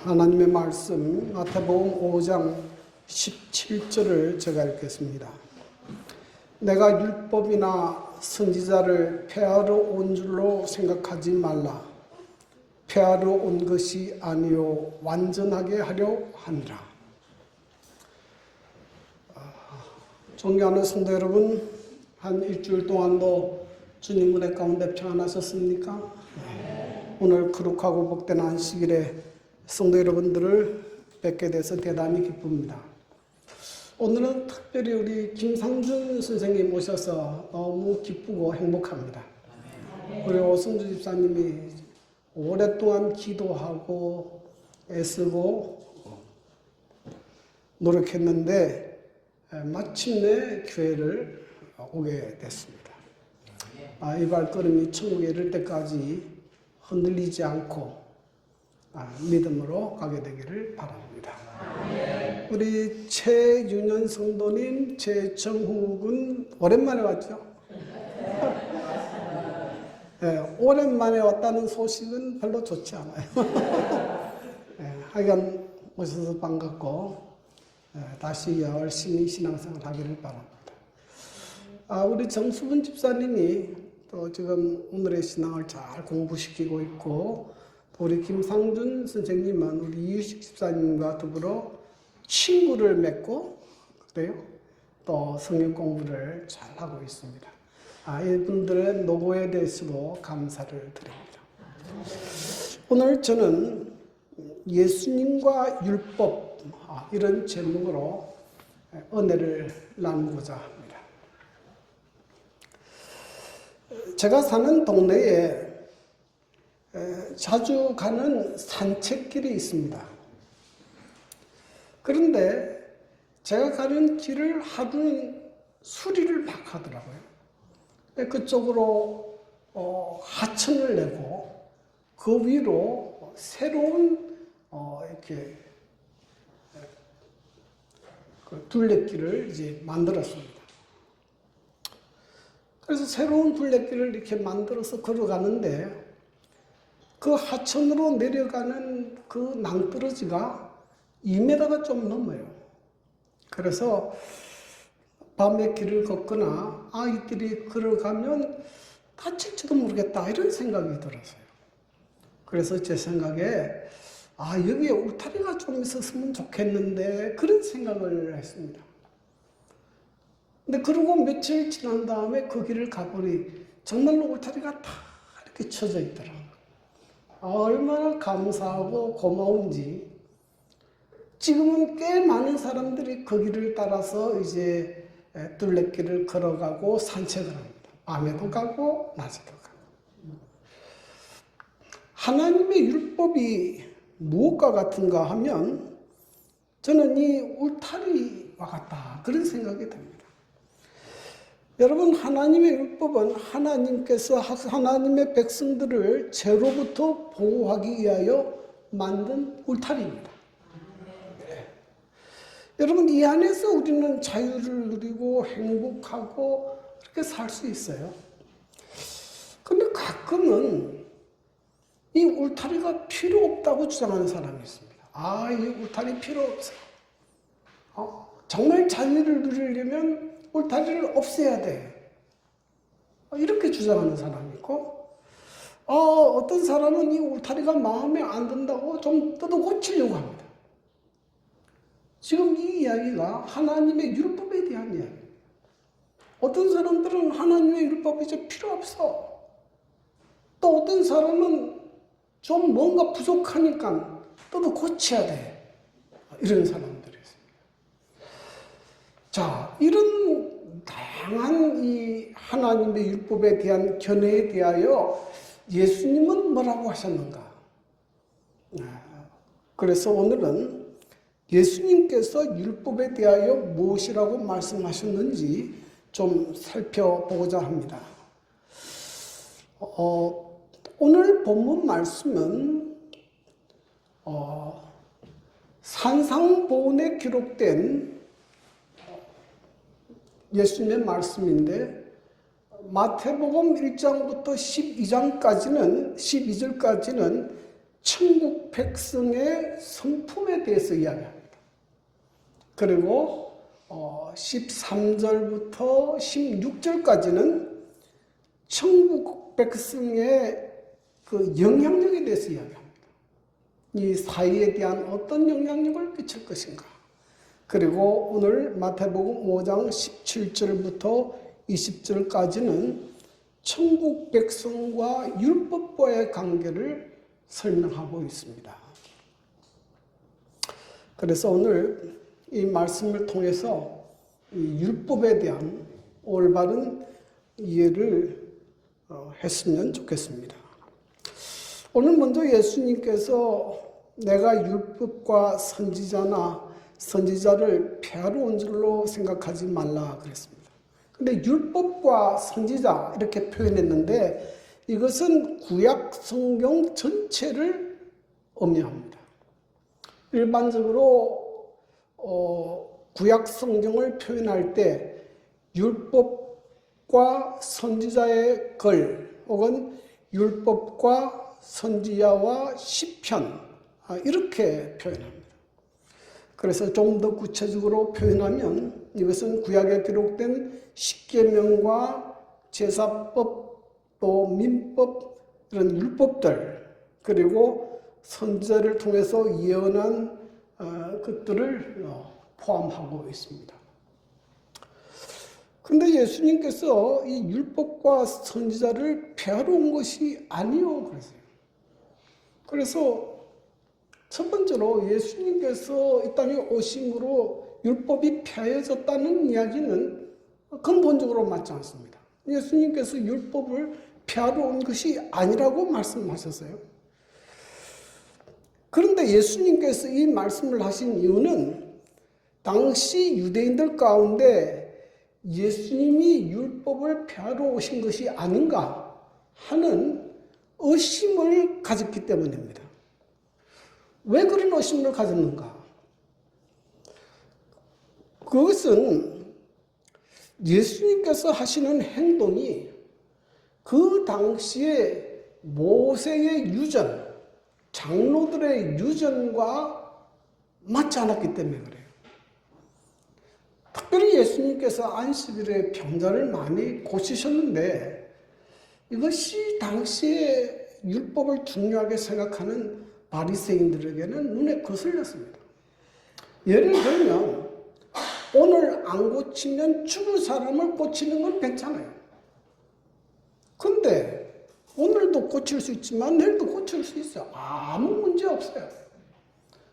하나님의 말씀 마태복음 5장 17절을 제가 읽겠습니다. 내가 율법이나 선지자를 폐하러 온 줄로 생각하지 말라. 폐하러 온 것이 아니요 완전하게 하려 하니라. 존경하는 성도 여러분, 한 일주일 동안도 주님 은혜 가운데 평안하셨습니까? 오늘 거룩하고 복된 안식일에 성도 여러분들을 뵙게 돼서 대단히 기쁩니다. 오늘은 특별히 우리 김상준 선생님 모셔서 너무 기쁘고 행복합니다. 우리 오승주 집사님이 오랫동안 기도하고 애쓰고 노력했는데 마침내 교회를 오게 됐습니다. 이 발걸음이 천국에 이를 때까지 흔들리지 않고 믿음으로 가게 되기를 바랍니다. 우리 최윤현 성도님, 최정훈 오랜만에 왔죠? 네, 오랜만에 왔다는 소식은 별로 좋지 않아요. 네, 하여간 오셔서 반갑고 다시 열심히 신앙생활 하기를 바랍니다. 우리 정수분 집사님이 또 지금 오늘의 신앙을 잘 공부시키고 있고, 우리 김상준 선생님은 우리 이유식 집사님과 더불어 친구를 맺고 그래요. 또 성경 공부를 잘 하고 있습니다. 이분들의 노고에 대해서도 감사를 드립니다. 오늘 저는 예수님과 율법 이런 제목으로 은혜를 나누고자 합니다. 제가 사는 동네에 자주 가는 산책길이 있습니다. 그런데 제가 가는 길을 하루는 수리를 막 하더라고요. 그쪽으로 하천을 내고 그 위로 새로운 이렇게 그 둘레길을 이제 만들었습니다. 그래서 새로운 둘레길을 이렇게 만들어서 걸어가는데 그 하천으로 내려가는 그 낭떠러지가 2m가 좀 넘어요. 그래서 밤에 길을 걷거나 아이들이 걸어가면 다칠지도 모르겠다 이런 생각이 들었어요. 그래서 제 생각에 여기에 울타리가 좀 있었으면 좋겠는데 그런 생각을 했습니다. 근데 그러고 며칠 지난 다음에 그 길을 가보니 정말로 울타리가 다 이렇게 쳐져 있더라고요. 얼마나 감사하고 고마운지. 지금은 꽤 많은 사람들이 그 길을 따라서 이제 둘레길을 걸어가고 산책을 합니다. 밤에도 가고 낮에도 가고. 하나님의 율법이 무엇과 같은가 하면 저는 이 울타리와 같다 그런 생각이 듭니다. 여러분, 하나님의 율법은 하나님께서 하나님의 백성들을 죄로부터 보호하기 위하여 만든 울타리입니다. 네. 여러분, 이 안에서 우리는 자유를 누리고 행복하고 그렇게 살 수 있어요. 그런데 가끔은 이 울타리가 필요 없다고 주장하는 사람이 있습니다. 이 울타리 필요 없어. 정말 자유를 누리려면 울타리를 없애야 돼. 이렇게 주장하는 사람이 있고, 어떤 사람은 이 울타리가 마음에 안 든다고 좀 뜯어 고치려고 합니다. 지금 이 이야기가 하나님의 율법에 대한 이야기입니다. 어떤 사람들은 하나님의 율법이 이제 필요 없어. 또 어떤 사람은 좀 뭔가 부족하니까 뜯어 고쳐야 돼. 이런 사람들이 있습니다. 자, 이런 다양한 이 하나님의 율법에 대한 견해에 대하여 예수님은 뭐라고 하셨는가? 그래서 오늘은 예수님께서 율법에 대하여 무엇이라고 말씀하셨는지 좀 살펴보고자 합니다. 오늘 본문 말씀은 산상보훈에 기록된 예수님의 말씀인데 마태복음 1장부터 12절까지는 천국 백성의 성품에 대해서 이야기합니다. 그리고 13절부터 16절까지는 천국 백성의 그 영향력에 대해서 이야기합니다. 이 사회에 대한 어떤 영향력을 끼칠 것인가. 그리고 오늘 마태복음 5장 17절부터 20절까지는 천국 백성과 율법과의 관계를 설명하고 있습니다. 그래서 오늘 이 말씀을 통해서 이 율법에 대한 올바른 이해를 했으면 좋겠습니다. 오늘 먼저 예수님께서 내가 율법과 선지자를 폐하러 온 줄로 생각하지 말라 그랬습니다. 근데 율법과 선지자 이렇게 표현했는데 이것은 구약 성경 전체를 의미합니다. 일반적으로 구약 성경을 표현할 때 율법과 선지자의 글 혹은 율법과 선지자와 시편 이렇게 표현합니다. 그래서 좀 더 구체적으로 표현하면 이것은 구약에 기록된 십계명과 제사법 또 민법 이런 율법들 그리고 선지자를 통해서 예언한 것들을 포함하고 있습니다. 그런데 예수님께서 이 율법과 선지자를 폐하러 온 것이 아니요 그랬어요. 그래서 첫 번째로 예수님께서 이 땅에 오심으로 율법이 폐해졌다는 이야기는 근본적으로 맞지 않습니다. 예수님께서 율법을 폐하러 온 것이 아니라고 말씀하셨어요. 그런데 예수님께서 이 말씀을 하신 이유는 당시 유대인들 가운데 예수님이 율법을 폐하러 오신 것이 아닌가 하는 의심을 가졌기 때문입니다. 왜 그런 의심을 가졌는가? 그것은 예수님께서 하시는 행동이 그 당시에 모세의 유전, 장로들의 유전과 맞지 않았기 때문에 그래요. 특별히 예수님께서 안식일에 병자를 많이 고치셨는데 이것이 당시에 율법을 중요하게 생각하는 바리새인들에게는 눈에 거슬렸습니다. 예를 들면 오늘 안 고치면 죽은 사람을 고치는 건 괜찮아요. 근데 오늘도 고칠 수 있지만 내일도 고칠 수 있어요. 아무 문제 없어요.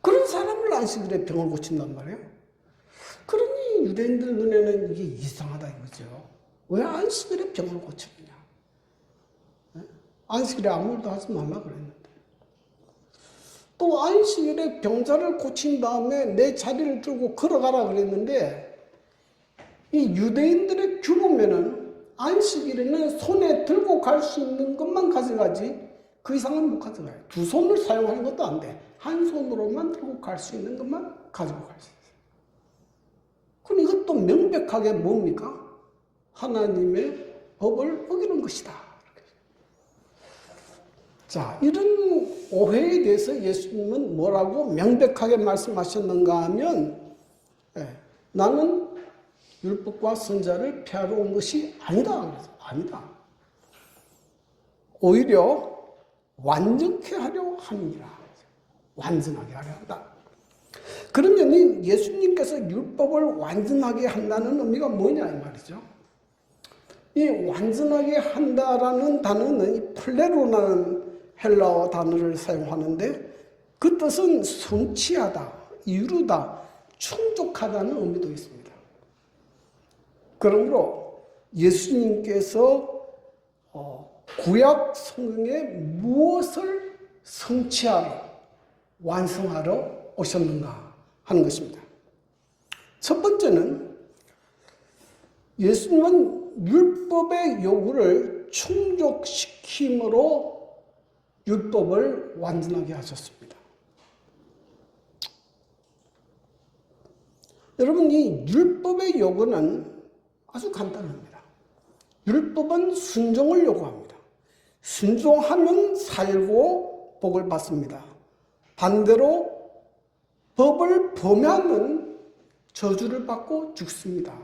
그런 사람을 안식일에 병을 고친단 말이에요. 그러니 유대인들 눈에는 이게 이상하다 이거죠. 왜 안식일에 병을 고치느냐. 안식일에 아무 일도 하지 말라 그랬는데. 또 안식일에 병자를 고친 다음에 내 자리를 들고 걸어가라 그랬는데 이 유대인들의 규범에는 안식일에는 손에 들고 갈 수 있는 것만 가져가지 그 이상은 못 가져가요. 두 손을 사용하는 것도 안 돼. 한 손으로만 들고 갈 수 있는 것만 가지고 갈 수 있어요. 그럼 이것도 명백하게 뭡니까? 하나님의 법을 어기는 것이다. 자, 이런 오해에 대해서 예수님은 뭐라고 명백하게 말씀하셨는가 하면 나는 율법과 선지자를 폐하러 온 것이 아니다. 그래서 아니다. 오히려 완전케 하려 함이라. 완전하게 하려 한다. 그러면 예수님께서 율법을 완전하게 한다는 의미가 뭐냐 이 말이죠. 이 완전하게 한다라는 단어는 이 플레로라는 헬라어 단어를 사용하는데 그 뜻은 성취하다, 이루다, 충족하다는 의미도 있습니다. 그러므로 예수님께서 구약 성경에 무엇을 성취하러, 완성하러 오셨는가 하는 것입니다. 첫 번째는 예수님은 율법의 요구를 충족시킴으로 율법을 완전하게 하셨습니다. 여러분, 이 율법의 요구는 아주 간단합니다. 율법은 순종을 요구합니다. 순종하면 살고 복을 받습니다. 반대로 법을 범하는 저주를 받고 죽습니다.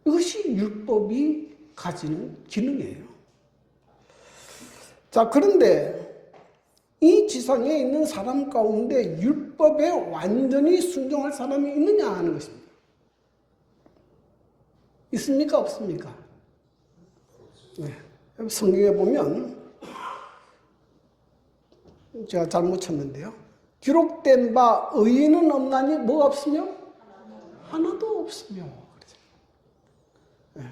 이것이 율법이 가지는 기능이에요. 자, 그런데 이 지상에 있는 사람 가운데 율법에 완전히 순종할 사람이 있느냐 하는 것입니다. 있습니까? 없습니까? 네. 성경에 보면 제가 잘못 쳤는데요. 기록된 바 의인은 없나니 뭐가 없으며? 하나도 없으며. 네.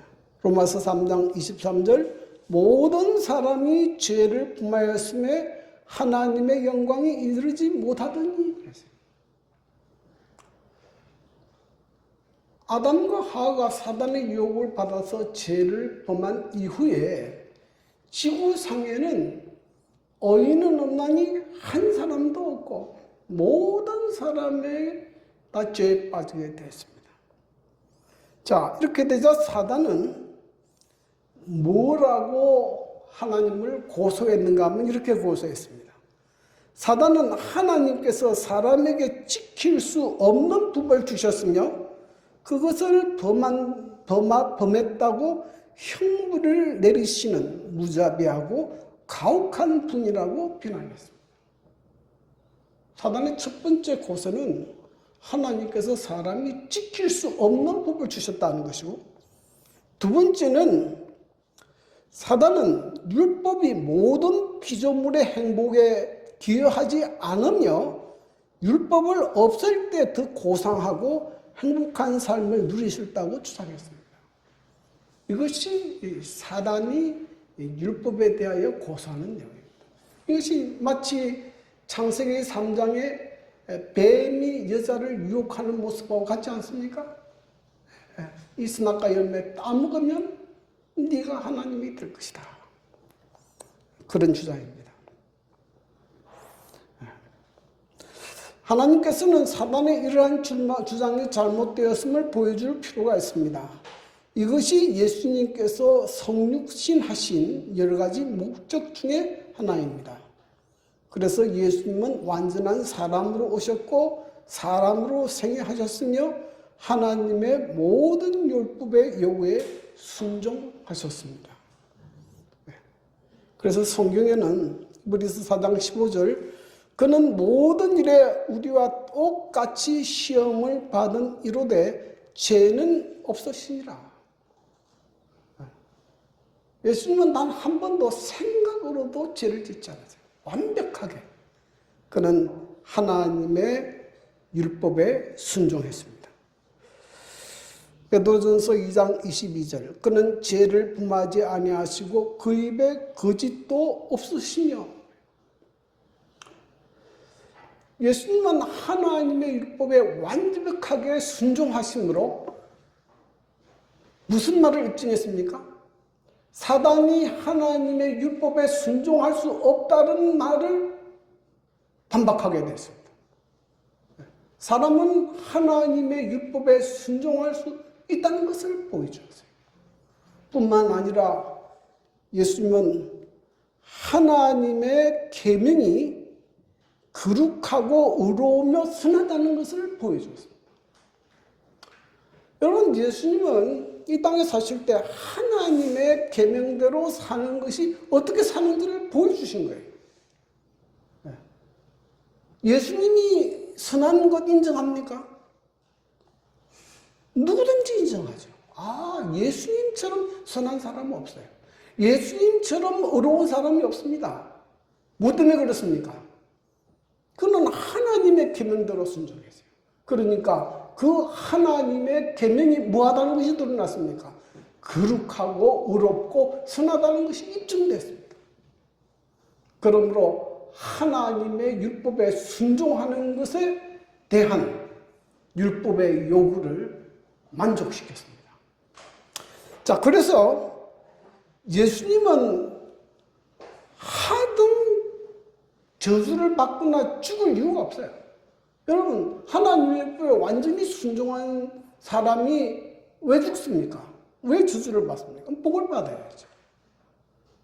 로마서 3장 23절 모든 사람이 죄를 품하였음에 하나님의 영광이 이르지 못하더니. 아담과 하와가 사단의 유혹을 받아서 죄를 범한 이후에 지구상에는 의인은 없나니 한 사람도 없고 모든 사람이 다 죄에 빠지게 됐습니다. 자, 이렇게 되자 사단은 뭐라고 하나님을 고소했는가 하면 이렇게 고소했습니다. 사단은 하나님께서 사람에게 지킬 수 없는 법을 주셨으며 그것을 범했다고 형벌을 내리시는 무자비하고 가혹한 분이라고 비난했습니다. 사단의 첫 번째 고소는 하나님께서 사람이 지킬 수 없는 법을 주셨다는 것이고, 두 번째는 사단은 율법이 모든 피조물의 행복에 기여하지 않으며 율법을 없앨 때 더 고상하고 행복한 삶을 누리셨다고 주장했습니다. 이것이 사단이 율법에 대하여 고소하는 내용입니다. 이것이 마치 창세기 3장에 뱀이 여자를 유혹하는 모습하고 같지 않습니까? 이 선악과 열매 따먹으면 네가 하나님이 될 것이다. 그런 주장입니다. 하나님께서는 사단의 이러한 주장이 잘못되었음을 보여줄 필요가 있습니다. 이것이 예수님께서 성육신하신 여러 가지 목적 중에 하나입니다. 그래서 예수님은 완전한 사람으로 오셨고 사람으로 생애하셨으며 하나님의 모든 율법의 요구에 순종하셨습니다. 그래서 성경에는 히브리서 4장 15절 그는 모든 일에 우리와 똑같이 시험을 받은 이로되 죄는 없으시니라. 예수님은 단 한 번도 생각으로도 죄를 짓지 않으세요. 완벽하게 그는 하나님의 율법에 순종했습니다. 베드로전서 2장 22절 그는 죄를 범하지 아니하시고 그 입에 거짓도 없으시며. 예수님은 하나님의 율법에 완벽하게 순종하심으로 무슨 말을 입증했습니까? 사단이 하나님의 율법에 순종할 수 없다는 말을 반박하게 됐습니다. 사람은 하나님의 율법에 순종할 수 있다는 것을 보여주었어요. 뿐만 아니라 예수님은 하나님의 계명이 거룩하고 의로우며 선하다는 것을 보여주었습니다. 여러분, 예수님은 이 땅에 사실 때 하나님의 계명대로 사는 것이 어떻게 사는지를 보여주신 거예요. 예수님이 선한 것 인정합니까? 누구든지 인정하죠. 예수님처럼 선한 사람은 없어요. 예수님처럼 의로운 사람이 없습니다. 뭐 때문에 그렇습니까? 그는 하나님의 계명대로 순종했어요. 그러니까 그 하나님의 계명이 뭐하다는 것이 드러났습니까? 거룩하고 의롭고 선하다는 것이 입증됐습니다. 그러므로 하나님의 율법에 순종하는 것에 대한 율법의 요구를 만족시켰습니다. 자, 그래서 예수님은 하등 저주를 받거나 죽을 이유가 없어요. 여러분, 하나님의 율법에 완전히 순종한 사람이 왜 죽습니까? 왜 저주를 받습니까? 복을 받아야죠.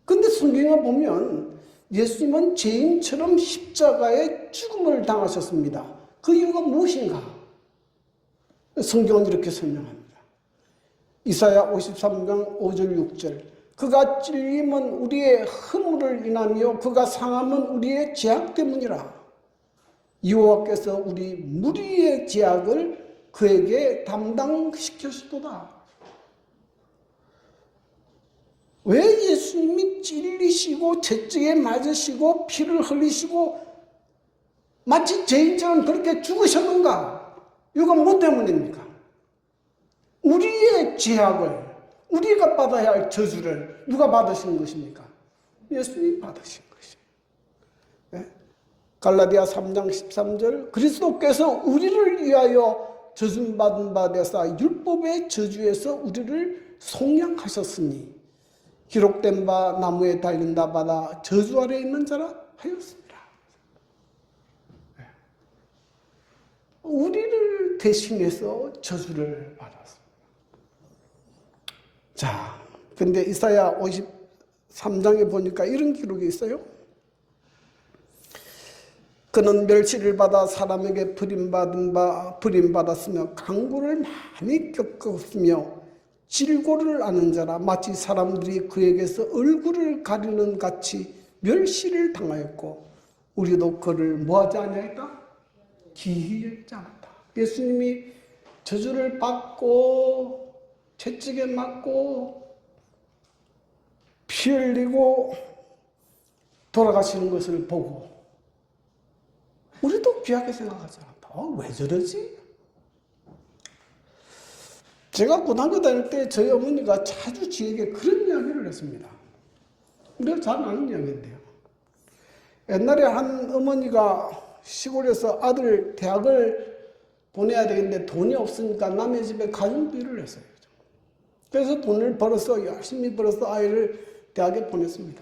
근데 성경에 보면 예수님은 죄인처럼 십자가의 죽음을 당하셨습니다. 그 이유가 무엇인가? 성경은 이렇게 설명합니다. 이사야 53장 5절 6절 그가 찔림은 우리의 허물을 인하며 그가 상함은 우리의 죄악 때문이라. 여호와께서 우리 무리의 죄악을 그에게 담당시켰도다. 왜 예수님이 찔리시고 채찍에 맞으시고 피를 흘리시고 마치 죄인처럼 그렇게 죽으셨는가? 이거 뭐 때문입니까? 우리의 죄악을 우리가 받아야 할 저주를 누가 받으신 것입니까? 예수님이 받으신 것이에요. 네? 갈라디아 3장 13절 그리스도께서 우리를 위하여 저주받은 바 되사 율법의 저주에서 우리를 속량하셨으니 기록된 바 나무에 달린다 받아 저주 아래 있는 자라 하였습니다. 네. 우리를 대신해서 저주를 받았습니다. 자, 근데 이사야 53장에 보니까 이런 기록이 있어요. 그는 멸시를 받아 사람에게 버림받았으며 강구를 많이 겪었으며 질고를 아는 자라 마치 사람들이 그에게서 얼굴을 가리는 같이 멸시를 당하였고 우리도 그를 뭐하지 아니하였다? 기히 여기지 않았다. 예수님이 저주를 받고 채찍에 맞고 피 흘리고 돌아가시는 것을 보고 우리도 귀하게 생각하지 않았다. 왜 저러지? 제가 고등학교 다닐 때 저희 어머니가 자주 저에게 그런 이야기를 했습니다. 우리가 잘 아는 이야기인데요. 옛날에 한 어머니가 시골에서 아들 대학을 보내야 되겠는데 돈이 없으니까 남의 집에 가정부유를 했어요. 그래서 돈을 벌어서 열심히 벌어서 아이를 대학에 보냈습니다.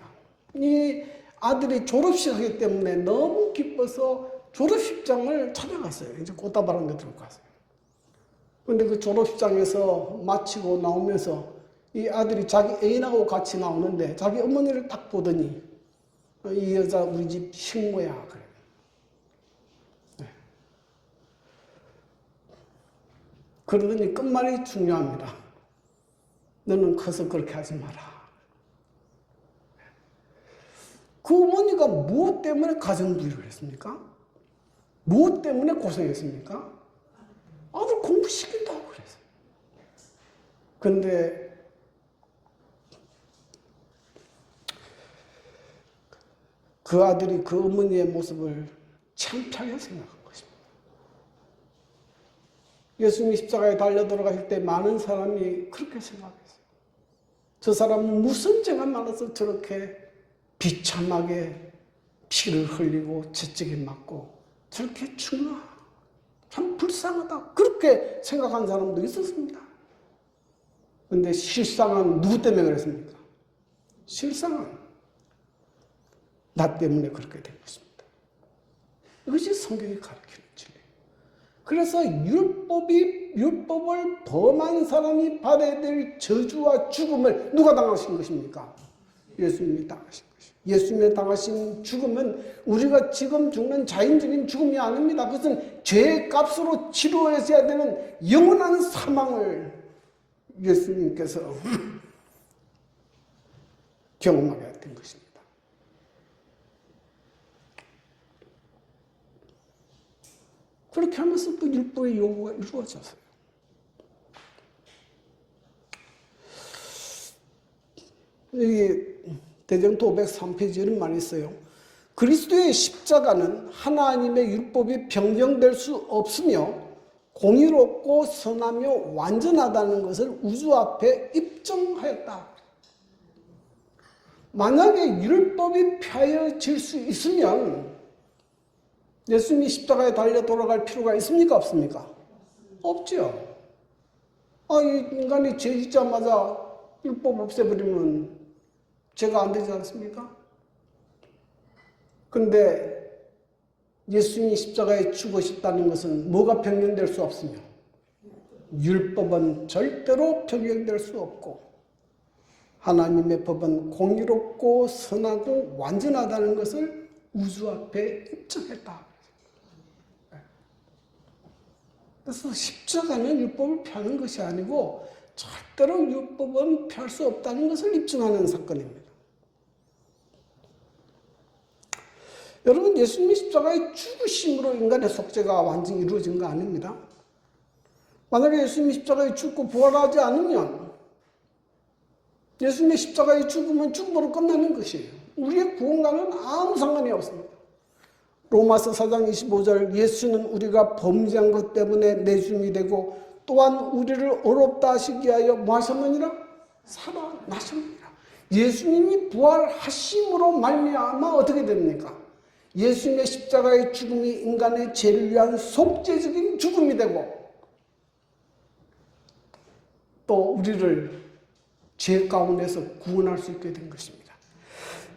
이 아들이 졸업식 하기 때문에 너무 기뻐서 졸업식장을 찾아갔어요. 이제 꽃다발한 데 들고 갔어요. 근데 그 졸업식장에서 마치고 나오면서 이 아들이 자기 애인하고 같이 나오는데 자기 어머니를 딱 보더니 이 여자 우리 집 식모야 그래. 네. 그러더니 끝말이 중요합니다. 너는 커서 그렇게 하지 마라. 그 어머니가 무엇 때문에 가정부유를 했습니까? 무엇 때문에 고생했습니까? 아들 공부시킨다고 그랬어요. 그런데 그 아들이 그 어머니의 모습을 창피하게 생각한 것입니다. 예수님이 십자가에 달려 돌아가실 때 많은 사람이 그렇게 생각했어요. 저 사람은 무슨 죄가 많아서 저렇게 비참하게 피를 흘리고 채찍에 맞고 저렇게 죽나? 참 불쌍하다. 그렇게 생각한 사람도 있었습니다. 그런데 실상은 누구 때문에 그랬습니까? 실상은 나 때문에 그렇게 된 것입니다. 이것이 성경이 가르치는 진리예요. 그래서 율법을 범한 사람이 받아야 될 저주와 죽음을 누가 당하신 것입니까? 예수님이 당하신 것입니다. 예수님이 당하신 죽음은 우리가 지금 죽는 자연적인 죽음이 아닙니다. 그것은 죄의 값으로 치료해야 되는 영원한 사망을 예수님께서 경험하게 된 것입니다. 그렇게 하면서 또 율법의 요구가 이루어졌어요. 여기 대정토 503페이지 이런 말이 있어요. 그리스도의 십자가는 하나님의 율법이 변경될 수 없으며 공의롭고 선하며 완전하다는 것을 우주 앞에 입증하였다. 만약에 율법이 폐하여질 수 있으면 예수님이 십자가에 달려 돌아갈 필요가 있습니까? 없습니까? 없죠. 이 인간이 죄 짓자마자 율법 없애버리면 죄가 안 되지 않습니까? 그런데 예수님이 십자가에 죽으셨다는 것은 뭐가 변경될 수 없으며 율법은 절대로 변경될 수 없고 하나님의 법은 공의롭고 선하고 완전하다는 것을 우주 앞에 입증했다. 그래서 십자가는 율법을 펴는 것이 아니고 절대로 율법은 펼 수 없다는 것을 입증하는 사건입니다. 여러분, 예수님이 십자가의 죽으심으로 인간의 속죄가 완전히 이루어진 거 아닙니다. 만약에 예수님이 십자가에 죽고 부활하지 않으면 예수님의 십자가에 죽으면 죽음으로 끝나는 것이에요. 우리의 구원과는 아무 상관이 없습니다. 로마서 4장 25절, 예수는 우리가 범죄한 것 때문에 내줌이 되고 또한 우리를 어렵다 하시기 위하여 뭐 하셨느니라? 살아나셨느니라. 예수님이 부활하심으로 말미암아 어떻게 됩니까? 예수님의 십자가의 죽음이 인간의 죄를 위한 속죄적인 죽음이 되고 또 우리를 죄 가운데서 구원할 수 있게 된 것입니다.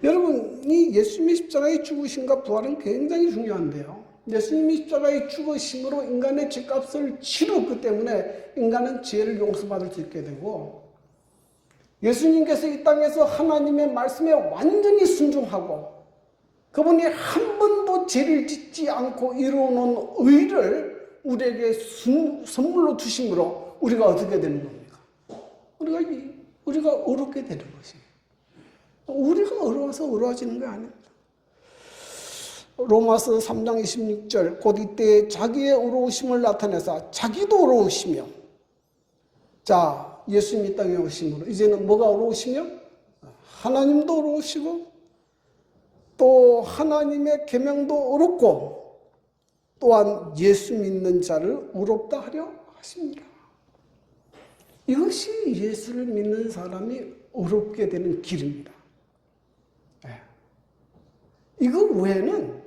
여러분, 이 예수님의 십자가의 죽으심과 부활은 굉장히 중요한데요. 예수님이 십자가의 죽으심으로 인간의 죄값을 치렀기 때문에 인간은 죄를 용서받을 수 있게 되고, 예수님께서 이 땅에서 하나님의 말씀에 완전히 순종하고 그분이 한 번도 죄를 짓지 않고 이루어놓은 의를 우리에게 선물로 주심으로 우리가 어떻게 되는 겁니까? 우리가 어렵게 되는 것이에요. 우리가 어려워서 어려워지는 게 아닙니다. 로마서 3장 26절, 곧 이때 자기의 어려우심을 나타내서 자기도 어려우시며, 자, 예수님이 이 땅에 오심으로 이제는 뭐가 어려우시며? 하나님도 어려우시고 또 하나님의 계명도 어렵고 또한 예수 믿는 자를 어렵다 하려 하십니다. 이것이 예수를 믿는 사람이 어렵게 되는 길입니다. 이거 외에는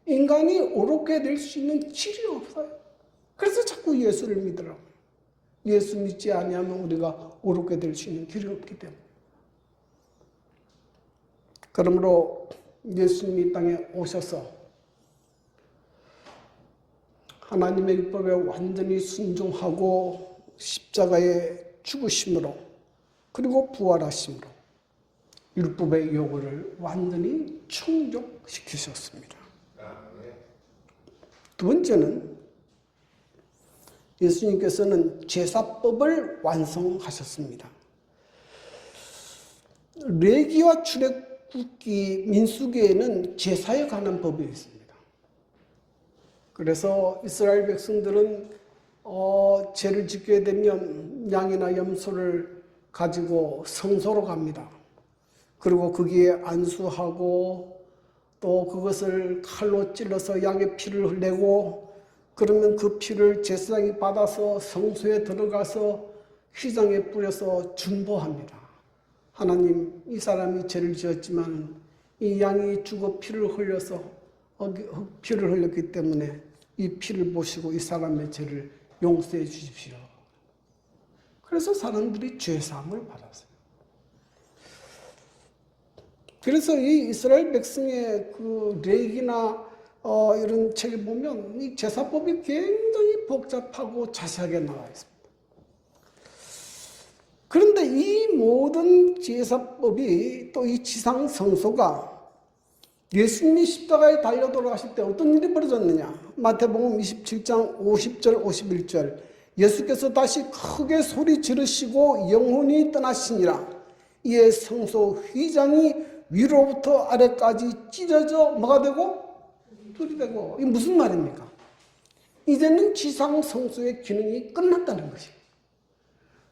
인간이 어렵게 될 수 있는 길이 없어요. 그래서 자꾸 예수를 믿으라고. 예수 믿지 아니하면 우리가 어렵게 될 수 있는 길이 없기 때문에. 그러므로 예수님이 이 땅에 오셔서 하나님의 율법에 완전히 순종하고 십자가에 죽으심으로 그리고 부활하심으로 율법의 요구를 완전히 충족시키셨습니다. 두 번째는 예수님께서는 제사법을 완성하셨습니다. 레위기와 출애굽기, 민수기에는 제사에 관한 법이 있습니다. 그래서 이스라엘 백성들은 죄를 짓게 되면 양이나 염소를 가지고 성소로 갑니다. 그리고 거기에 안수하고 또 그것을 칼로 찔러서 양의 피를 흘리고 그러면 그 피를 제사장이 받아서 성소에 들어가서 휘장에 뿌려서 중보합니다. 하나님, 이 사람이 죄를 지었지만 이 양이 죽어 피를 흘렸기 때문에 이 피를 보시고 이 사람의 죄를 용서해 주십시오. 그래서 사람들이 죄사함을 받았어요. 그래서 이 이스라엘 백성의 그 레위기나 이런 책에 보면 이 제사법이 굉장히 복잡하고 자세하게 나와 있습니다. 그런데 이 모든 제사법이 또 이 지상 성소가 예수님이 십자가에 달려 돌아가실 때 어떤 일이 벌어졌느냐? 마태복음 27장 50절 51절, 예수께서 다시 크게 소리 지르시고 영혼이 떠나시니라. 이에 성소 휘장이 위로부터 아래까지 찢어져 뭐가 되고? 불이 되고. 이게 무슨 말입니까? 이제는 지상 성소의 기능이 끝났다는 것이에요.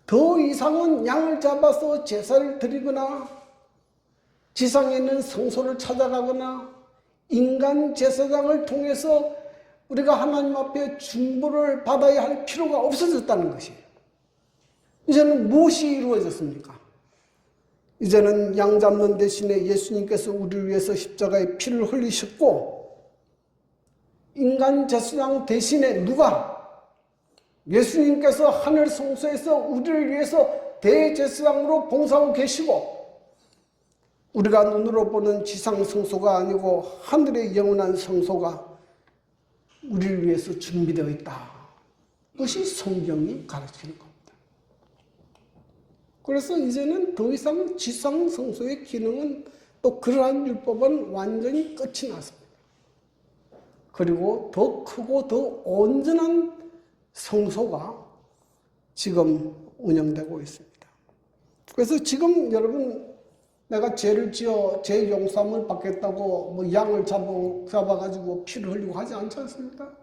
더 이상은 양을 잡아서 제사를 드리거나 지상에 있는 성소를 찾아가거나 인간 제사장을 통해서 우리가 하나님 앞에 중보를 받아야 할 필요가 없어졌다는 것이에요. 이제는 무엇이 이루어졌습니까? 이제는 양 잡는 대신에 예수님께서 우리를 위해서 십자가에 피를 흘리셨고, 인간 제사장 대신에 누가? 예수님께서 하늘 성소에서 우리를 위해서 대제사장으로 봉사하고 계시고, 우리가 눈으로 보는 지상 성소가 아니고 하늘의 영원한 성소가 우리를 위해서 준비되어 있다. 그것이 성경이 가르치는 겁니다. 그래서 이제는 더 이상 지상성소의 기능은 또 그러한 율법은 완전히 끝이 났습니다. 그리고 더 크고 더 온전한 성소가 지금 운영되고 있습니다. 그래서 지금 여러분, 내가 죄를 지어 죄 용서함을 받겠다고 뭐 양을 잡아가지고 피를 흘리고 하지 않지 않습니까?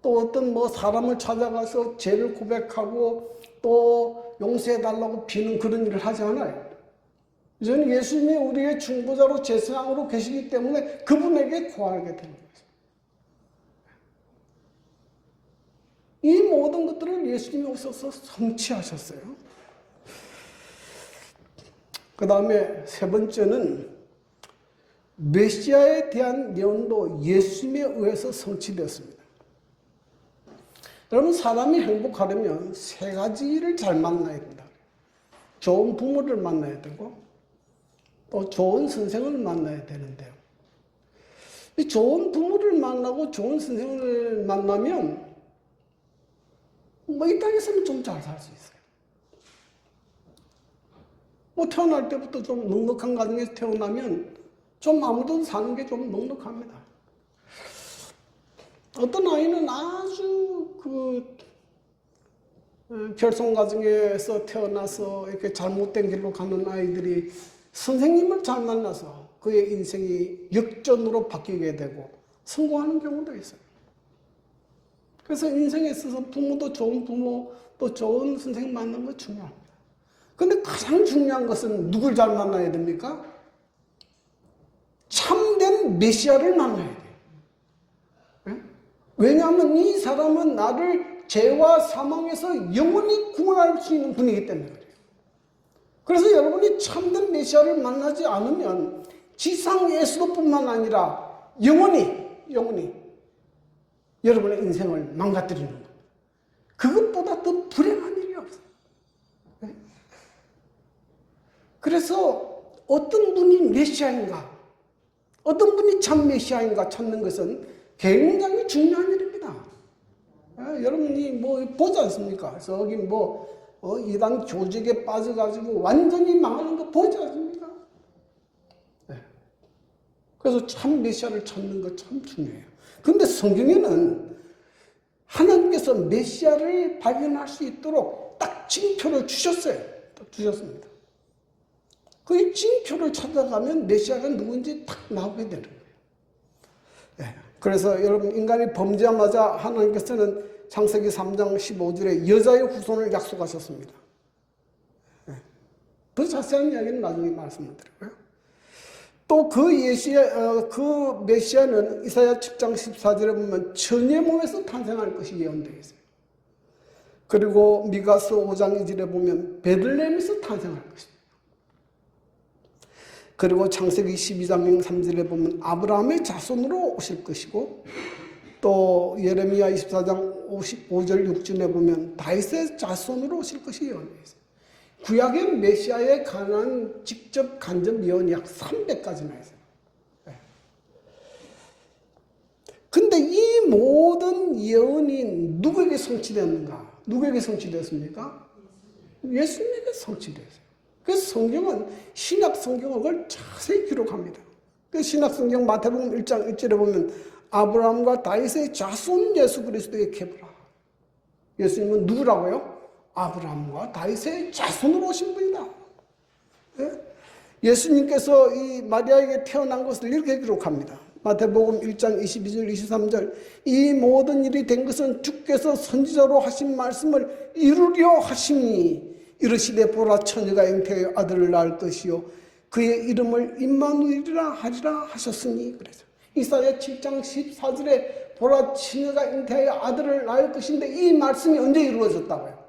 또 어떤 뭐 사람을 찾아가서 죄를 고백하고 또 용서해달라고 비는 그런 일을 하지 않아요. 이제는 예수님이 우리의 중보자로 제사장으로 계시기 때문에 그분에게 구하게 되는 거죠. 이 모든 것들을 예수님이 오셔서 성취하셨어요. 그 다음에 세 번째는 메시아에 대한 예언도 예수님에 의해서 성취되었습니다. 여러분, 사람이 행복하려면 세 가지를 잘 만나야 된다. 좋은 부모를 만나야 되고 또 좋은 선생을 만나야 되는데요. 이 좋은 부모를 만나고 좋은 선생을 만나면 뭐 이 땅에서는 좀 잘 살 수 있어요. 뭐 태어날 때부터 좀 넉넉한 가정에서 태어나면 좀 아무도 사는 게 좀 넉넉합니다. 어떤 아이는 아주 결손 가정에서 태어나서 이렇게 잘못된 길로 가는 아이들이 선생님을 잘 만나서 그의 인생이 역전으로 바뀌게 되고 성공하는 경우도 있어요. 그래서 인생에 있어서 부모도 좋은 부모 또 좋은 선생님 만나는 거 중요합니다. 근데 가장 중요한 것은 누굴 잘 만나야 됩니까? 참된 메시아를 만나야 돼요. 네? 왜냐하면 이 사람은 나를 죄와 사망에서 영원히 구원할 수 있는 분이기 때문에 그래요. 그래서 여러분이 참된 메시아를 만나지 않으면 지상에서뿐만 아니라 영원히 여러분의 인생을 망가뜨리는 겁니다. 그것보다 더 불행한 일이 없어요. 네? 그래서 어떤 분이 메시아인가, 어떤 분이 참 메시아인가 찾는 것은 굉장히 중요한 일입니다. 여러분이 뭐 보지 않습니까? 저기 이단 조직에 빠져가지고 완전히 망하는 거 보지 않습니까? 네. 그래서 참 메시아를 찾는 거 참 중요해요. 그런데 성경에는 하나님께서 메시아를 발견할 수 있도록 딱 징표를 주셨어요. 딱 주셨습니다. 그 징표를 찾아가면 메시아가 누군지 딱 나오게 되는 거예요. 네. 그래서 여러분, 인간이 범죄하자마자 하나님께서는 창세기 3장 15절에 여자의 후손을 약속하셨습니다. 네. 더 자세한 이야기는 나중에 말씀을 드리고요. 또 그 메시아는 이사야 7장 14절에 보면 처녀의 몸에서 탄생할 것이 예언되어 있어요. 그리고 미가서 5장 2절에 보면 베들레헴에서 탄생할 것입니다. 그리고 창세기 12장 3절에 보면 아브라함의 자손으로 오실 것이고, 또 예레미야 24장 55절 6절에 보면 다윗의 자손으로 오실 것이 예언되어 있어요. 구약의 메시아에 관한 직접 간접 예언이 약 300가지나 있어요. 네. 근데 이 모든 예언이 누구에게 성취되었는가? 누구에게 성취되었습니까? 예수님에게 성취되었어요. 그래서 성경은, 신약 성경은 그걸 자세히 기록합니다. 그 신약 성경 마태복음 1장 1절에 보면 아브라함과 다윗의 자손 예수 그리스도의 계보라. 예수님은 누구라고요? 아브라함과 다윗의 자손으로 오신 분이다. 네? 예수님께서 이 마리아에게 태어난 것을 이렇게 기록합니다. 마태복음 1장 22절 23절 이 모든 일이 된 것은 주께서 선지자로 하신 말씀을 이루려 하심이 이르시되 보라 처녀가 잉태하여 아들을 낳을 것이요 그의 이름을 임마누엘이라 하리라 하셨으니. 그래서 이사야 7장 14절에 보라 처녀가 잉태하여 아들을 낳을 것인데 이 말씀이 언제 이루어졌다고요?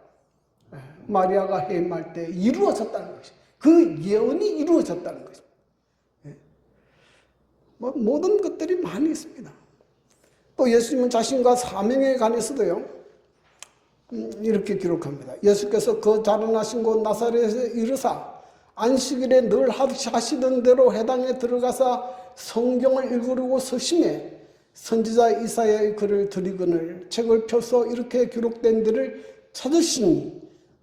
마리아가 해임할 때 이루어졌다는 것이, 그 예언이 이루어졌다는 것입니다. 모든 것들이 많이 있습니다. 또 예수님은 자신과 사명에 관해서도요, 이렇게 기록합니다. 예수께서 그 자라나신 곳 나사렛에 이르사 안식일에 늘 하시던 대로 회당에 들어가사 성경을 읽으려고 서심해 선지자 이사야의 글을 들이거늘 책을 펴서 이렇게 기록된 데를 찾으시니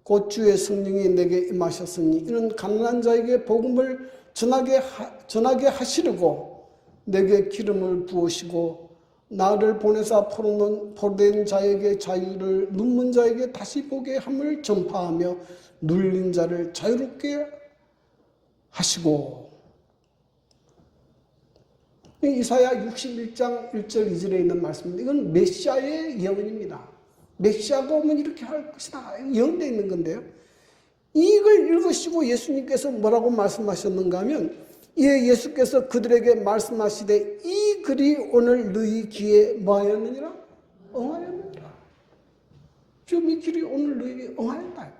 곧 주의 성령이 내게 임하셨으니 이는 가난한 자에게 복음을 전하게 하시려고 내게 기름을 부으시고 나를 보내사 포로된 자에게 자유를, 눈먼 자에게 다시 보게 함을 전파하며 눌린 자를 자유롭게 하시고. 이사야 61장 1절 2절에 있는 말씀입니다. 이건 메시아의 예언입니다. 메시아가 오면 이렇게 할 것이다, 예언되어 있는 건데요. 이걸 읽으시고 예수님께서 뭐라고 말씀하셨는가 하면, 예수께서 그들에게 말씀하시되 이 글이 오늘 너희 귀에 뭐하였느니라? 응하였느니라. 지금 이 글이 오늘 너희에게 응하였다.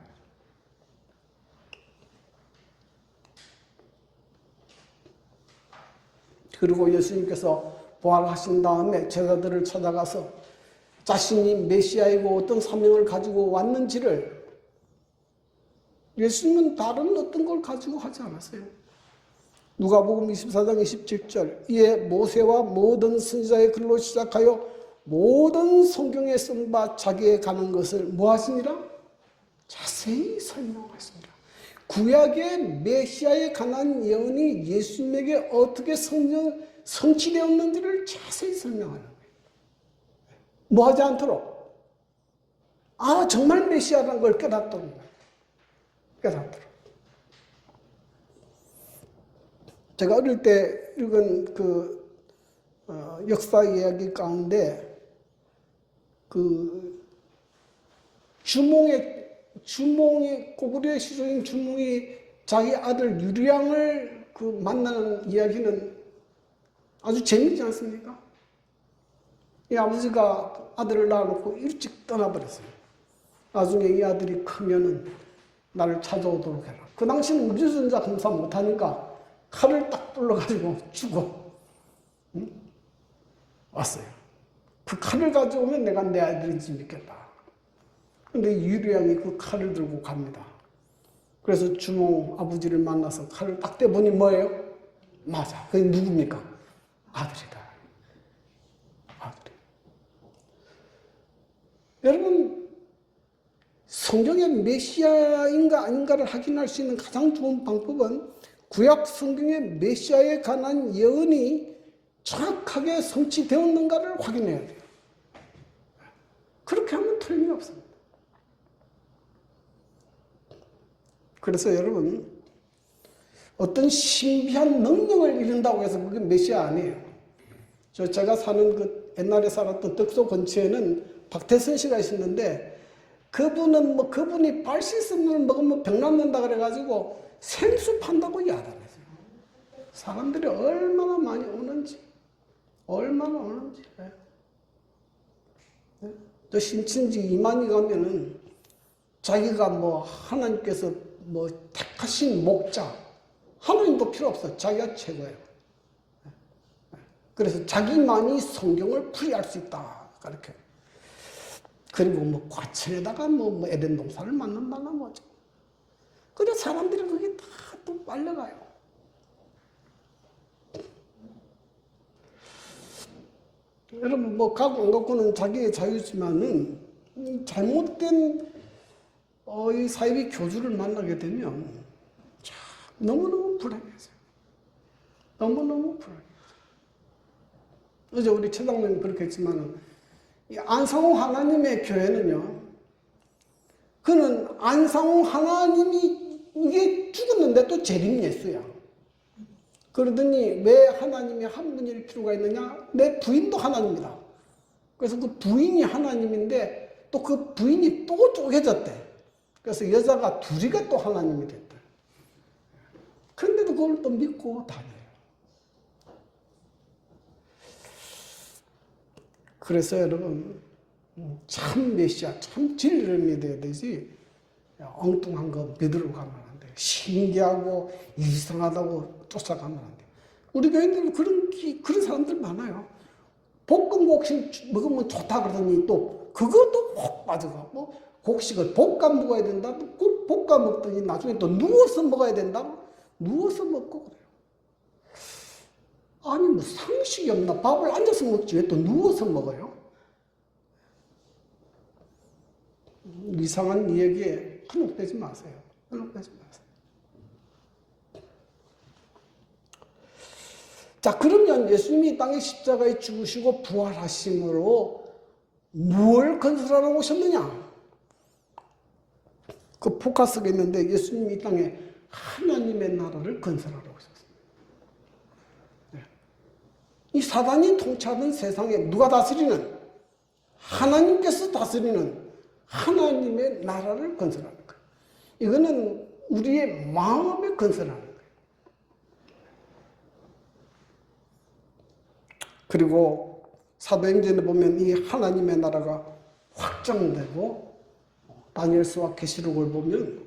그리고 예수님께서 부활하신 다음에 제자들을 찾아가서 자신이 메시아이고 어떤 사명을 가지고 왔는지를, 예수님은 다른 어떤 걸 가지고 하지 않았어요. 누가복음 24장 27절, 이에 모세와 모든 선지자의 글로 시작하여 모든 성경에 쓴 바 자기의 가는 것을 뭐 하시니라? 자세히 설명하십니다. 구약의 메시아에 관한 예언이 예수님에게 어떻게 성취되었는지를 자세히 설명하는 거예요. 뭐 하지 않도록? 정말 메시아라는 걸 깨닫도록. 깨닫도록. 제가 어릴 때 읽은 역사 이야기 가운데 주몽이 고구려의 시조인 주몽이 자기 아들 유리왕을 만나는 이야기는 아주 재미있지 않습니까? 이 아버지가 아들을 낳아놓고 일찍 떠나버렸어요. 나중에 이 아들이 크면은 나를 찾아오도록 해라. 그 당시는 유전자 검사 못하니까 칼을 딱 불러가지고 죽어. 왔어요. 그 칼을 가져오면 내가 내 아들인지 믿겠다. 근데 유리왕이 그 칼을 들고 갑니다. 그래서 주몽 아버지를 만나서 칼을 딱 떼보니 뭐예요? 맞아. 그게 누굽니까? 아들이다. 아들이. 여러분, 성경의 메시아인가 아닌가를 확인할 수 있는 가장 좋은 방법은 구약 성경의 메시아에 관한 예언이 정확하게 성취되었는가를 확인해야 돼요. 그렇게 하면 틀림이 없습니다. 그래서 여러분, 어떤 신비한 능력을 이룬다고 해서 그게 메시아 아니에요. 제가 사는 옛날에 살았던 덕소 근처에는 박태선 씨가 있었는데, 그분이 발시스물을 먹으면 병 낫는다 그래가지고 생수 판다고 야단했어요. 사람들이 얼마나 많이 오는지. 저 신천지 이만희 가면은 자기가 하나님께서 택하신 목자, 하나님도 필요 없어. 자기가 최고예요. 그래서 자기만이 성경을 풀이할 수 있다. 그렇게. 그리고 과천에다가 에덴 동산을 만든다나 뭐죠. 그래 사람들이 그게 다 또 빨려가요. 여러분 가고 안 갖고는 자기의 자유지만은 잘못된 이 사이비 교주를 만나게 되면 너무너무 불행해져요. 너무너무 불행해져요. 어제 우리 최장로님 그렇게 했지만은 이 안상홍 하나님의 교회는요, 그는 안상홍 하나님이 이게 죽었는데 또 재림 예수야. 그러더니 왜 하나님이 한 분일 필요가 있느냐? 내 부인도 하나님이다. 그래서 그 부인이 하나님인데 또 그 부인이 또 쪼개졌대. 그래서 여자가 둘이가 또 하나님이 됐대. 그런데도 그걸 또 믿고 다녀요. 그래서 여러분, 참 메시아, 참 진리를 믿어야 되지 엉뚱한 거 믿으러 가면 안 돼요. 신기하고 이상하다고 쫓아가면 안 돼요. 우리 교인들은 그런 사람들 많아요. 볶음 곡식 먹으면 좋다 그러더니 또 그것도 꼭 빠져가고, 곡식을 볶아 먹어야 된다. 볶아 먹더니 나중에 또 누워서 먹어야 된다고 누워서 먹고 그래요. 아니 상식이 없나? 밥을 앉아서 먹지 왜 또 누워서 먹어요? 이상한 얘기에 현혹되지 마세요. 현혹되지 마세요. 자, 그러면 예수님이 땅에 십자가에 죽으시고 부활하심으로 무엇을 건설하러 오셨느냐? 그 포커스가 있는데 예수님이 이 땅에 하나님의 나라를 건설하러 오셨습니다. 네. 이 사단이 통치하던 세상에 누가 다스리는? 하나님께서 다스리는 하나님의 나라를 건설하는 거예요. 이거는 우리의 마음에 건설하는 거예요. 그리고 사도행전에 보면 이 하나님의 나라가 확장되고 다니엘서와 계시록을 보면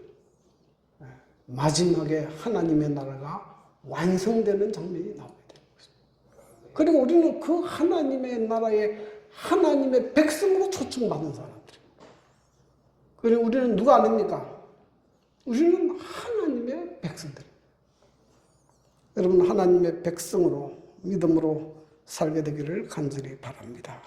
마지막에 하나님의 나라가 완성되는 장면이 나오게 되는 것입니다. 그리고 우리는 그 하나님의 나라에 하나님의 백성으로 초청받은 사람들이에요. 그리고 우리는 누가 아닙니까? 우리는 하나님의 백성들입니다. 여러분, 하나님의 백성으로 믿음으로 살게 되기를 간절히 바랍니다.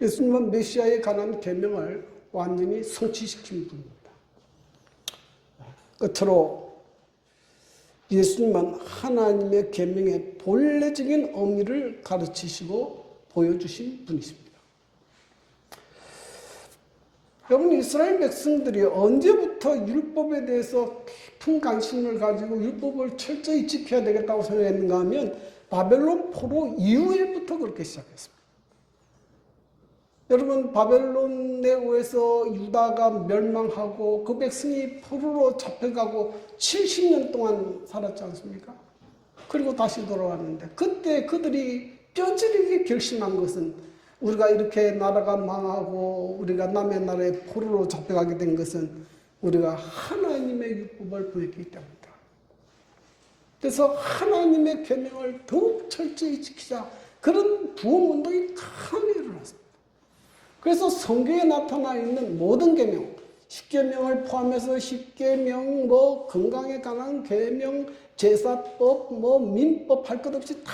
예수님은 메시아에 관한 계명을 완전히 성취시킨 분입니다. 끝으로 예수님은 하나님의 계명의 본래적인 의미를 가르치시고 보여주신 분이십니다. 여러분, 이스라엘 백성들이 언제부터 율법에 대해서 깊은 관심을 가지고 율법을 철저히 지켜야 되겠다고 생각했는가 하면 바벨론 포로 이후에부터 그렇게 시작했습니다. 여러분, 바벨론에 의해서 유다가 멸망하고 그 백성이 포로로 잡혀가고 70년 동안 살았지 않습니까? 그리고 다시 돌아왔는데 그때 그들이 뼈저리게 결심한 것은 우리가 이렇게 나라가 망하고 우리가 남의 나라에 포로로 잡혀가게 된 것은 우리가 하나님의 율법을 부했기 때문이다. 그래서 하나님의 계명을 더욱 철저히 지키자, 그런 부흥운동이 강하게 일어났습니다. 그래서 성경에 나타나 있는 모든 계명, 십계명을 포함해서 십계명, 건강에 관한 계명, 제사법, 민법 할 것 없이 다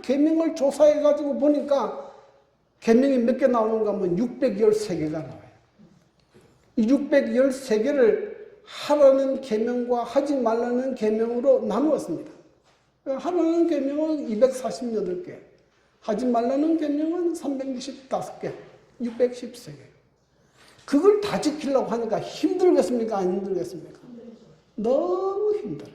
계명을 조사해 가지고 보니까 계명이 몇 개 나오는가 하면 613개가 나와요. 이 613개를 하라는 계명과 하지 말라는 계명으로 나누었습니다. 하라는 계명은 248개, 하지 말라는 계명은 365개, 613개. 그걸 다 지키려고 하니까 힘들겠습니까? 안 힘들겠습니까? 너무 힘들어요.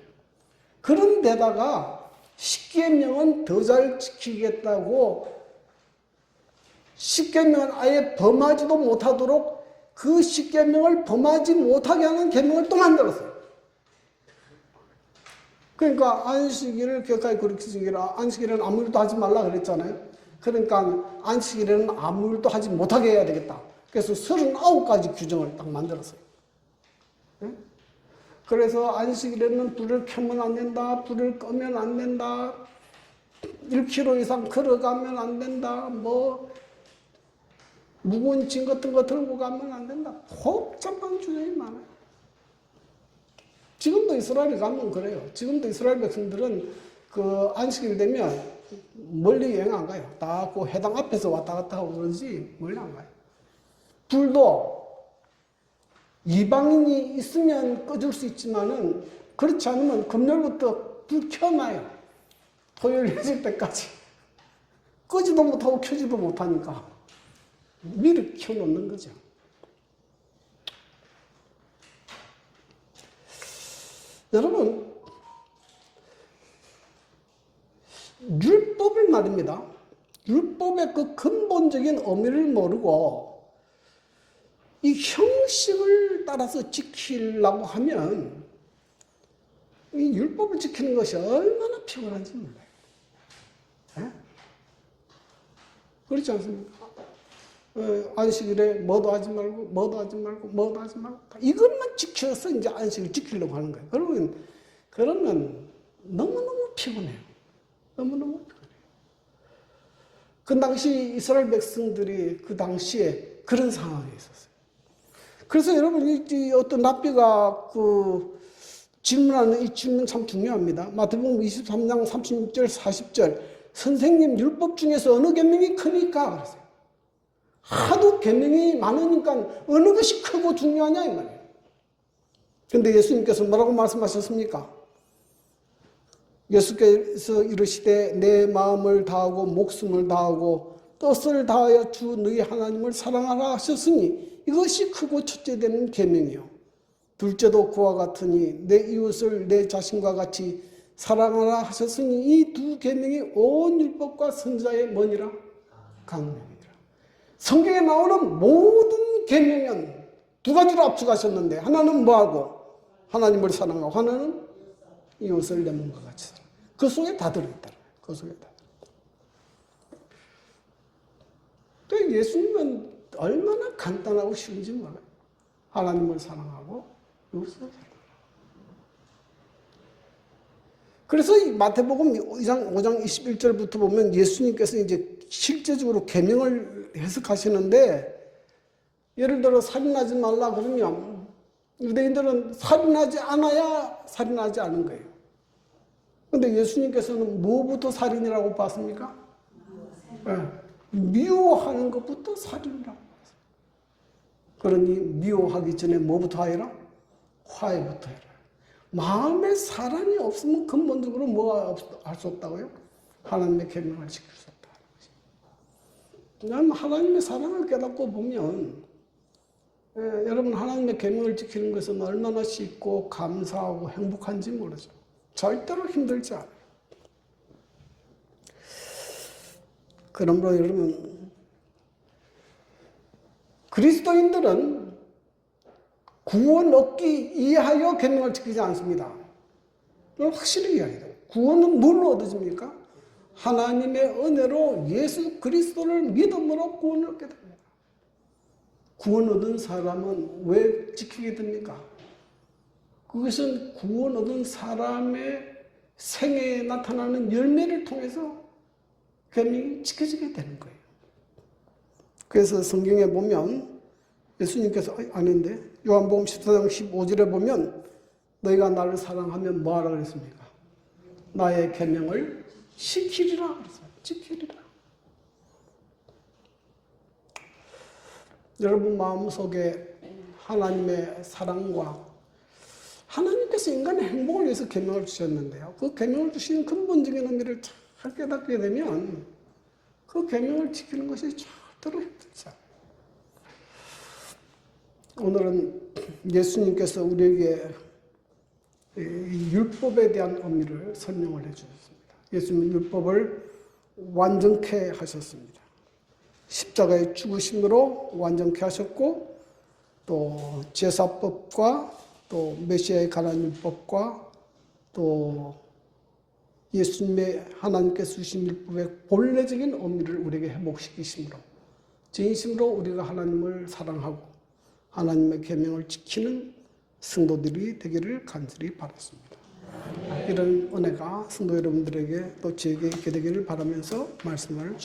그런데다가 십계명은 더 잘 지키겠다고 십계명은 아예 범하지도 못하도록 그 십계명을 범하지 못하게 하는 계명을 또 만들었어요. 그러니까 안식일을 기억하게 그렇게 지키라. 안식일은 아무 일도 하지 말라 그랬잖아요. 그러니까 안식일에는 아무 일도 하지 못하게 해야 되겠다. 그래서 39가지 규정을 딱 만들었어요. 네? 그래서 안식일에는 불을 켜면 안 된다. 불을 끄면 안 된다. 1km 이상 걸어가면 안 된다. 무거운 짐 같은 거 들고 가면 안 된다. 복잡한 규정이 많아요. 지금도 이스라엘에 가면 그래요. 지금도 이스라엘 백성들은 그 안식일 되면 멀리 여행 안 가요. 다 그 회당 앞에서 왔다 갔다 하고 그러지 멀리 안 가요. 불도 이방인이 있으면 꺼줄 수 있지만은 그렇지 않으면 금요일부터 불 켜놔요. 토요일 해질 때까지. 끄지도 못하고 켜지도 못하니까 미리 켜놓는 거죠. 여러분, 율법을 말입니다. 율법의 그 근본적인 의미를 모르고 이 형식을 따라서 지키려고 하면 이 율법을 지키는 것이 얼마나 피곤한지 몰라요. 네? 그렇지 않습니까? 안식일에 뭐도 하지 말고 이것만 지켜서 이제 안식을 지키려고 하는 거예요. 그러면 너무너무 피곤해요. 너무너무 피곤해요. 그 당시 이스라엘 백성들이 그 당시에 그런 상황에 있었어요. 그래서 여러분, 이 어떤 랍비가 질문하는 이 질문 참 중요합니다. 마태복음 23장 36절, 40절. 선생님, 율법 중에서 어느 계명이 크니까? 그랬어요. 하도 계명이 많으니까 어느 것이 크고 중요하냐 이 말이에요. 그런데 예수님께서 뭐라고 말씀하셨습니까? 예수께서 이르시되 내 마음을 다하고 목숨을 다하고 뜻을 다하여 주 너희 하나님을 사랑하라 하셨으니 이것이 크고 첫째 되는 계명이요. 둘째도 그와 같으니 내 이웃을 내 자신과 같이 사랑하라 하셨으니 이 두 계명이 온 율법과 선지자의 뭐니라? 강명이니라. 성경에 나오는 모든 계명은 두 가지로 압축하셨는데 하나는 뭐하고? 하나님을 사랑하고 하나는 이웃을 내 몸과 같이 사랑. 그 속에 다 들어있다. 그 속에 다. 또 예수님은 얼마나 간단하고 쉬운지 몰라요. 하나님을 사랑하고 이웃을 사랑하고. 그래서 이 마태복음 5장 21절부터 보면 예수님께서 이제 실제적으로 계명을 해석하시는데 예를 들어 살인하지 말라 그러면 유대인들은 살인하지 않아야 살인하지 않은 거예요. 그런데 예수님께서는 뭐부터 살인이라고 봤습니까? 네. 미워하는 것부터 살인이라고 봤어요. 그러니 미워하기 전에 뭐부터 하여라? 화해부터 해라. 마음에 사랑이 없으면 근본적으로 뭐가 할 수 없다고요? 하나님의 계명을 지킬 수 없다는 것입니다. 하나님의 사랑을 깨닫고 보면 여러분 하나님의 계명을 지키는 것은 얼마나 쉽고 감사하고 행복한지 모르죠. 절대로 힘들지 않아요. 그러므로 여러분 그리스도인들은 구원 얻기 위하여 계명을 지키지 않습니다. 이걸 확실히 이야기해야 돼요. 구원은 뭘로 얻어집니까? 하나님의 은혜로 예수 그리스도를 믿음으로 구원을 얻게 됩니다. 구원 얻은 사람은 왜 지키게 됩니까? 그것은 구원 얻은 사람의 생애에 나타나는 열매를 통해서 계명이 지켜지게 되는 거예요. 그래서 성경에 보면 예수님께서 아닌데 요한복음 14장 15절에 보면 너희가 나를 사랑하면 뭐하라 그랬습니까? 나의 계명을 지키리라 그랬어요. 지키리라. 여러분 마음속에 하나님의 사랑과 하나님께서 인간의 행복을 위해서 계명을 주셨는데요. 그 계명을 주신 근본적인 의미를 잘 깨닫게 되면 그 계명을 지키는 것이 절대로 힘들지 않아요. 오늘은 예수님께서 우리에게 율법에 대한 의미를 설명을 해주셨습니다. 예수님은 율법을 완전케 하셨습니다. 십자가의 죽으심으로 완전케 하셨고 또 제사법과 또 메시아에 관한 율법과 또 예수님의 하나님께서 주신 율법의 본래적인 의미를 우리에게 회복시키심으로 진심으로 우리가 하나님을 사랑하고 하나님의 계명을 지키는 성도들이 되기를 간절히 바랐습니다. 이런 은혜가 성도 여러분들에게 또 저에게 있게 되기를 바라면서 말씀을